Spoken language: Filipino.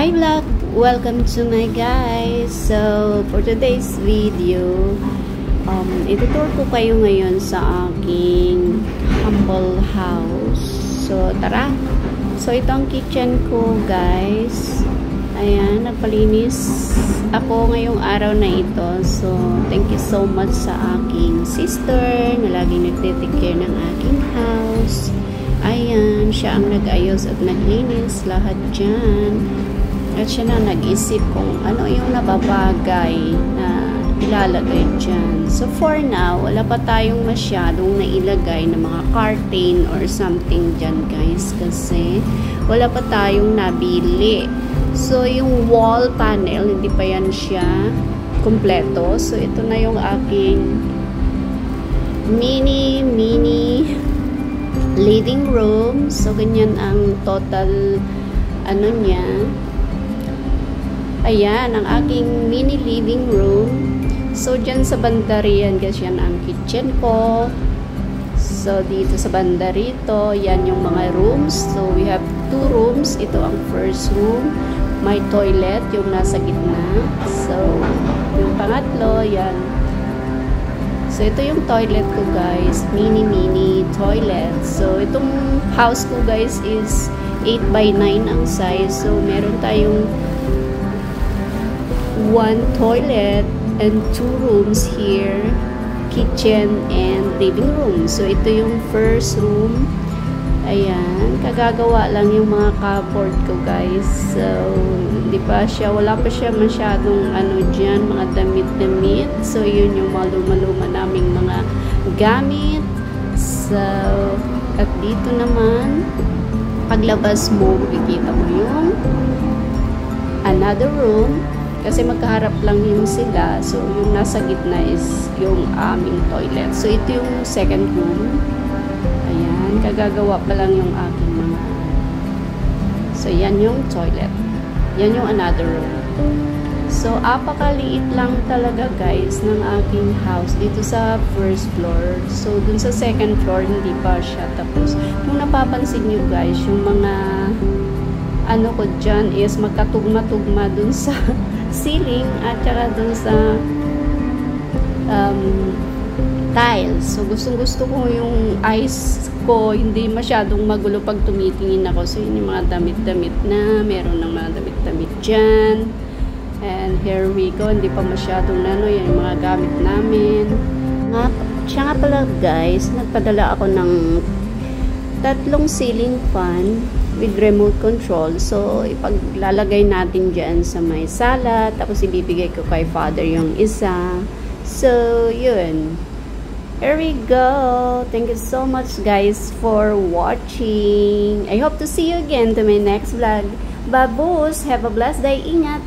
Hi vlog! Welcome to my guys! So, for today's video, itutur ko kayo ngayon sa aking humble house. So, tara! So, ito ang kitchen ko guys. Ayan, nagpalinis ako ngayong araw na ito. So, thank you so much sa aking sister na laging nagtitake care ng aking house. Ayan, siya ang nag-ayos at naglinis lahat dyan. At siya na nag-isip kung ano yung nababagay na ilalagay dyan. So, for now, wala pa tayong masyadong nailagay na mga curtain or something dyan, guys. Kasi, wala pa tayong nabili. So, yung wall panel, hindi pa yan siya kumpleto. So, ito na yung aking mini living room. So, ganyan ang total ano niya. Ayan, ang aking mini living room. So, dyan sa banda riyan, guys, yan ang kitchen ko. So, dito sa banda rito, yan yung mga rooms. So, we have 2 rooms. Ito ang first room. May toilet, yung nasa gitna. So, yung pangatlo, yan. So, ito yung toilet ko, guys. Mini toilet. So, itong house ko, guys, is 8x9 ang size. So, meron tayong 1 toilet and 2 rooms here, kitchen and living room. So, ito yung first room. Ayan, kagagawa lang yung mga cupboard ko, guys. So, wala pa siya masyadong ano dyan, mga damit-damit. So, yun yung mga luma-luma naming mga gamit. So, at dito naman, paglabas mo, makikita mo yung another room. Kasi magkaharap lang yung sila. So, yung nasa gitna is yung aming toilet. So, ito yung second room. Ayan. Kagagawa pa lang yung aking mga. So, yan yung toilet. Yan yung another room. So, apakaliit lang talaga guys ng aking house dito sa first floor. So, dun sa second floor, hindi pa siya tapos. Kung napapansin nyo guys, yung mga ano ko dyan is magkatugma-tugma dun sa ceiling at saka dun sa tiles. So, gustong-gusto ko yung eyes ko hindi masyadong magulo pag tumitingin ako. So, yun yung mga damit-damit na. Meron ng mga damit-damit dyan. And here we go. Hindi pa masyadong yan yung mga gamit namin. Siya nga pala guys, nagpadala ako ng 3 ceiling fan with remote control. So, ipaglalagay natin dyan sa may sala. Tapos, ibibigay ko kay father yung isa. So, yun. Here we go. Thank you so much, guys, for watching. I hope to see you again to my next vlog. Babus! Have a blessed day. Ingat!